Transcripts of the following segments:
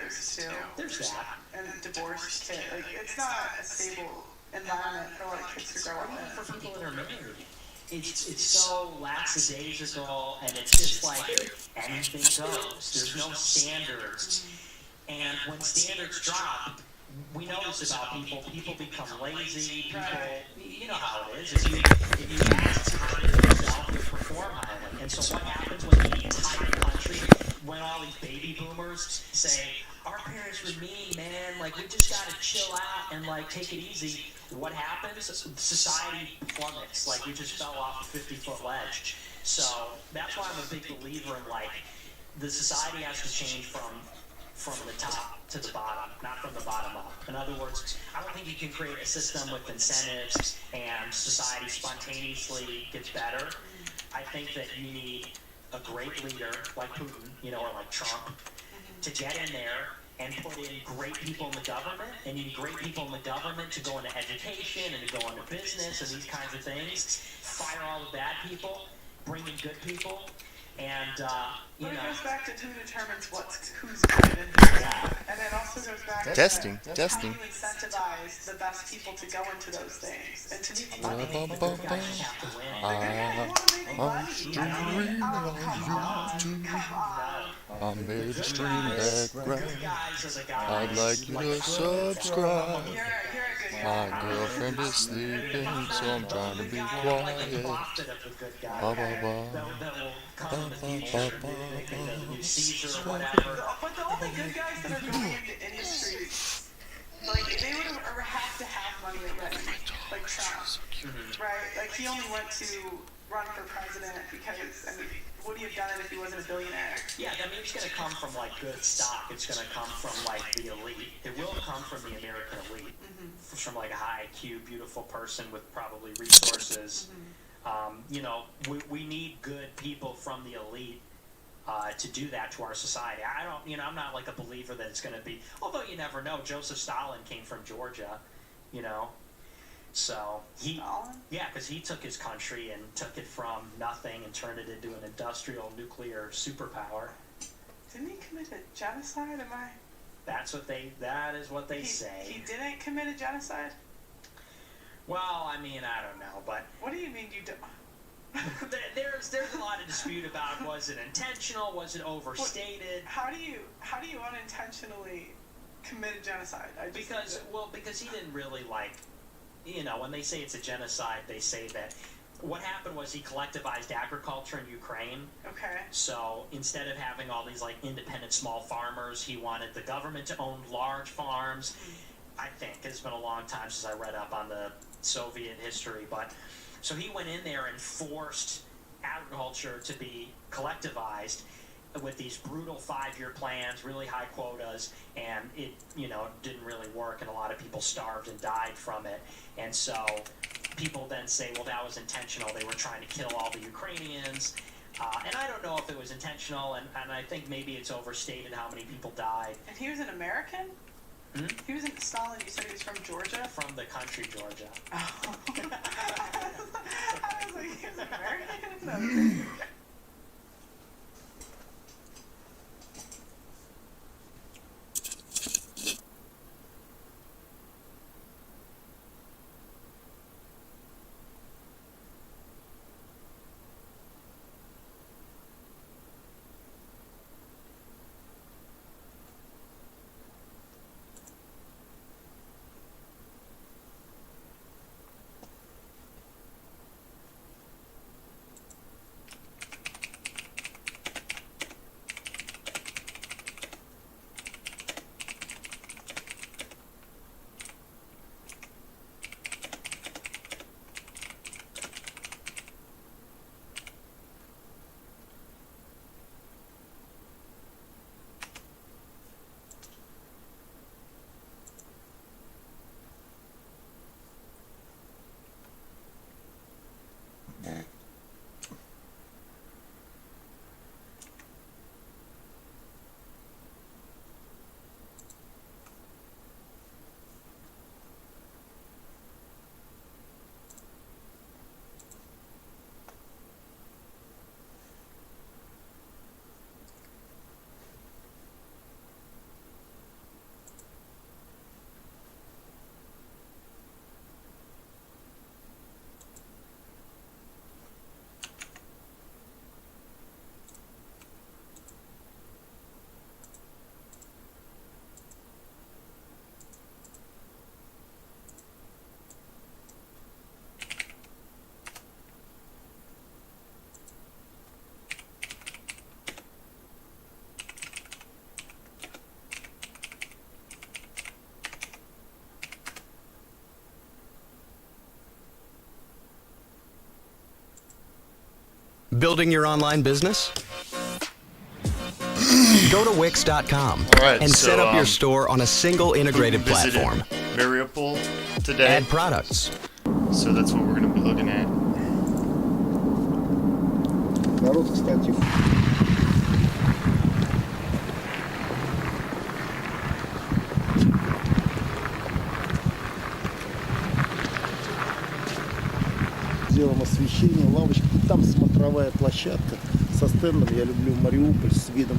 partners too, There's that. and divorced kids. Like, it's not a stable environment for a lot of kids to grow up in. For people that are married, it's so lackadaisical, and it's just like anything goes. There's no standards, and when standards drop, we know this about people. People become lazy. People, you know how it is. If you ask how to do yourself, you perform highly. And so what happens when the entire country, when all these baby boomers say, our parents were mean, man, like, we just gotta chill out and, like, take it easy. What happens? Society plummets. Like, we just fell off a 50-foot ledge. So that's why I'm a big believer in, like, the society has to change from the top to the bottom, not from the bottom up. In other words, I don't think you can create a system with incentives and society spontaneously gets better. I think that you need a great leader like Putin, or like Trump, to get in there and put in great people in the government, and you need great people in the government to go into education and to go into business and these kinds of things. Fire all the bad people, bring in good people, and But it goes back to who determines who's good and who's bad, and it also goes back to Testing. how you incentivize the best people to go into those things. And to me, money. the good guys have to win. I'm made to stream background. Good guys are the guys. I'd like you to subscribe. You're a good My guy. girlfriend is sleeping, so I'm trying to be quiet. Profit of the good guy. Ba, ba, ba. That will come in the future. Maybe the new Caesar or whatever. But the only good guys that are going into industries, like, they would have to have money already, like Trump, right? Like, he only went to run for president because, I mean, would he have done it if he wasn't a billionaire? Yeah, I mean, it's going to come from, like, good stock. It's going to come from, like, the elite. It will come from the American elite. From, like, a high IQ, beautiful person with probably resources. We need good people from the elite to do that to our society. I don't, I'm not like a believer that it's going to be, although you never know. Joseph Stalin came from Georgia, so because he took his country and took it from nothing and turned it into an industrial nuclear superpower. Didn't he commit a genocide? That is what they say. He didn't commit a genocide? Well, I mean, I don't know, but what do you mean you don't? there's a lot of dispute about, was it intentional, was it overstated? How do you unintentionally commit a genocide? Because he didn't really, like, when they say it's a genocide, they say that what happened was he collectivized agriculture in Ukraine. Okay. So instead of having all these, like, independent small farmers, he wanted the government to own large farms. I think it's been a long time since I read up on the Soviet history, but so he went in there and forced agriculture to be collectivized with these brutal 5-year plans, really high quotas, and it, didn't really work, and a lot of people starved and died from it. And so people then say, well, that was intentional. They were trying to kill all the Ukrainians. And I don't know if it was intentional, and I think maybe it's overstated how many people died. And he was an American? He was in Stalin, you said he was from Georgia? From the country Georgia. Oh. I was like, he was American? Building your online business? Go to Wix.com Alright, and so, set up your store on a single integrated visited platform. Mariupol today. Add products. So that's what we're going to be looking at. Народ, кстати, сделано освещение, лавочки. И там смотровая площадка со стендом. Я люблю Мариуполь с видом.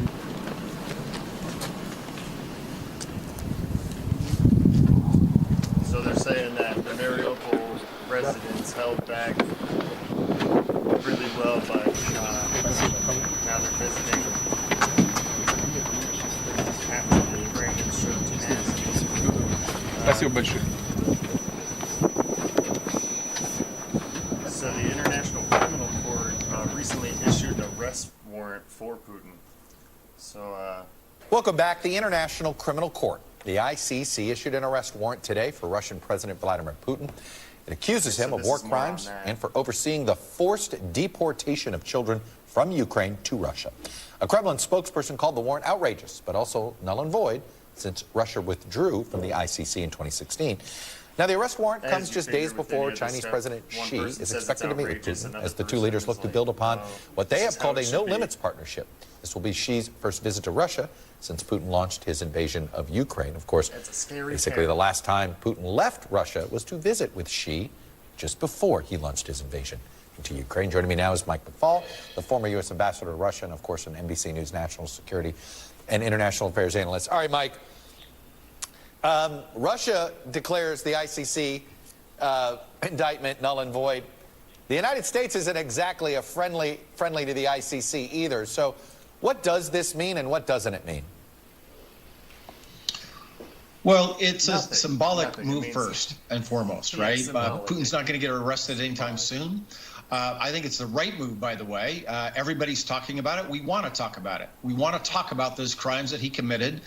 So they're saying that the Mariupol residents held back really well, but now they're visiting after the Ukrainians showed tenacity. Спасибо большое. So the International Criminal Court recently issued an arrest warrant for Putin. So, Welcome back. The International Criminal Court, the ICC, issued an arrest warrant today for Russian President Vladimir Putin. It accuses him of war crimes and for overseeing the forced deportation of children from Ukraine to Russia. A Kremlin spokesperson called the warrant outrageous, but also null and void, since Russia withdrew from the ICC in 2016. Now, the arrest warrant comes just days before Chinese President Xi is expected to meet with Putin as the two leaders look to build upon what they have called a no-limits partnership. This will be Xi's first visit to Russia since Putin launched his invasion of Ukraine. Of course, basically the last time Putin left Russia was to visit with Xi just before he launched his invasion into Ukraine. Joining me now is Mike McFall, the former U.S. ambassador to Russia and, of course, an NBC News national security and international affairs analyst. All right, Mike. Russia declares the ICC indictment null and void. The United States isn't exactly a friendly to the ICC either. So what does this mean and what doesn't it mean? Well, it's a symbolic Nothing. move first and foremost, Yeah, right? symbolic. Putin's not going to get arrested anytime soon. I think it's the right move, by the way. Everybody's talking about it. We want to talk about it. We want to talk about those crimes that he committed.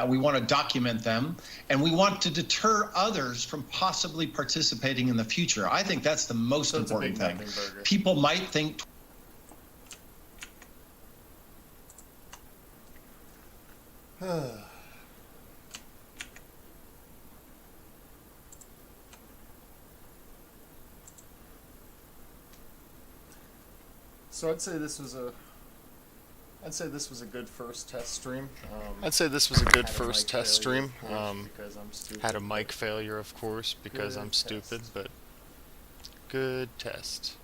We want to document them. And we want to deter others from possibly participating in the future. I think that's the most So it's a important big thing. nothing burger. People might think So I'd say this was a good first test stream. I'd say this was a good first test stream. Had a mic failure, of course, because I'm stupid, but good test.